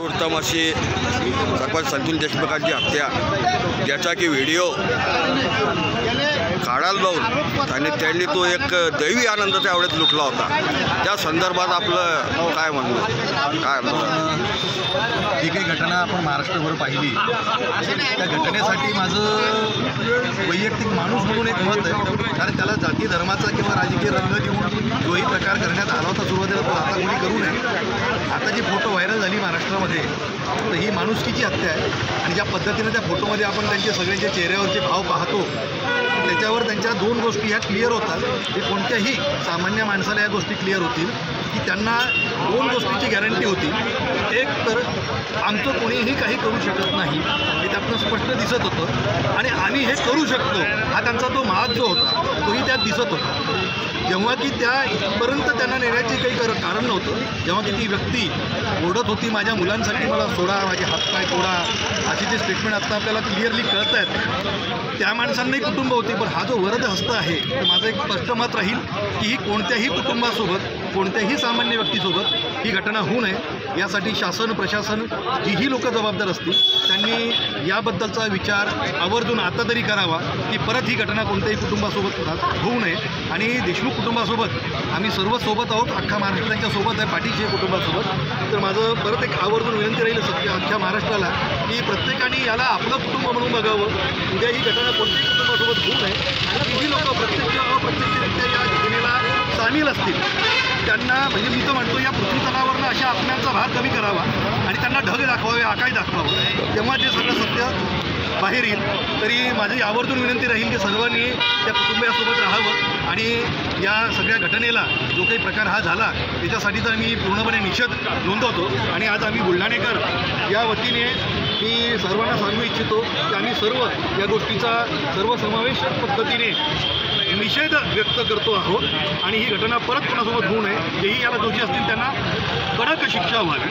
उत्तम अशी सरपंच संतोष देशमुखांची हत्या त्याचा की व्हिडिओ काढायला लावून आणि त्यांनी तो एक दैवी आनंद त्यावेळेस लुटला होता। त्या संदर्भात आपलं काय म्हणणं काय जी काही घटना आपण महाराष्ट्रभर पाहिली त्या घटनेसाठी माझं वैयक्तिक माणूस म्हणून एक मत आहे, कारण त्याला जाती धर्माचा किंवा राजकीय रंग देऊन जोही प्रकार करण्यात आला होता सुरुवातीला तो आता कोणी करू नये। आता जी फोटो व्हायरल झाली महाराष्ट्रामध्ये तर ही माणुसकीची हत्या आहे आणि ज्या पद्धतीने त्या फोटोमध्ये आपण त्यांचे सगळ्यांचे चेहऱ्यावरचे भाव पाहतो त्याच्यावर त्यांच्या दोन गोष्टी ह्या क्लिअर होतात की कोणत्याही सामान्य माणसाला या गोष्टी क्लिअर होतील की त्यांना दोन गोष्टीची गॅरंटी होती। एक तर आमचं कोणीही काही करू शकत नाही हे त्यातनं स्पष्ट दिसत होतं आणि आम्ही हे करू शकतो हा त्यांचा तो माज जो होता तोही त्यात दिसत होता। जेव्हा की त्या इथपर्यंत त्यांना नेण्याची काही कारण नव्हतं, जेव्हा की ती व्यक्ती ओढत होती माझ्या मुलांसाठी मला सोडा, माझे हातपाय तोडा, अशी जे स्टेटमेंट आत्ता आपल्याला क्लिअरली कळत आहेत, त्या माणसांनाही कुटुंब होती। पण हा जो वरद हस्त आहे तर माझं एक स्पष्ट मत राहील की ही कोणत्याही कुटुंबासोबत कोणत्याही सामान्य व्यक्तीसोबत ही घटना होऊ नये यासाठी शासन प्रशासन जीही लोक जबाबदार असतील त्यांनी याबद्दलचा विचार आवर्जून आता तरी करावा की परत ही घटना कोणत्याही कुटुंबासोबत होऊ नये। आणि देशमुख कुटुंबासोबत आम्ही सर्व सोबत आहोत, अख्खा महाराष्ट्र त्यांच्यासोबत आहे, पाठीशी आहे कुटुंबासोबत। तर माझं परत एक आवर्जून विनंती राहील अख्ख्या महाराष्ट्राला की प्रत्येकाने याला आपलं कुटुंब म्हणून बघावं, उद्या ही घटना कोणत्याही कुटुंबासोबत होऊ नये आणि तीही लोक प्रत्यक्ष अप्रत्यक्षरित्या या घटनेला सामील असतील त्यांना म्हणजे मी तर म्हणतो या पृथ्वीतलावरनं अशा आत्म्यांचा भार कमी करावा आणि त्यांना ढग दाखवावे, आकाश दाखवावं, तेव्हा जे सगळं सत्य बाहेर येईल। तरी माझी आवर्जून विनंती राहील की सर्वांनी त्या कुटुंबियासोबत राहावं आणि या सगळ्या घटनेला जो काही प्रकार हा झाला त्याच्यासाठी तर मी पूर्णपणे निषेध नोंदवतो। आणि आज आम्ही बुलढाणेकर या वतीने मी सर्वांना सांगू इच्छितो की आम्ही सर्व या गोष्टीचा सर्वसमावेशक पद्धतीने निषेध व्यक्त करतो आहोत आणि ही घटना परत कोणासोबत होऊ नये, जेही याला दोषी असतील त्यांना कडक शिक्षा व्हावी।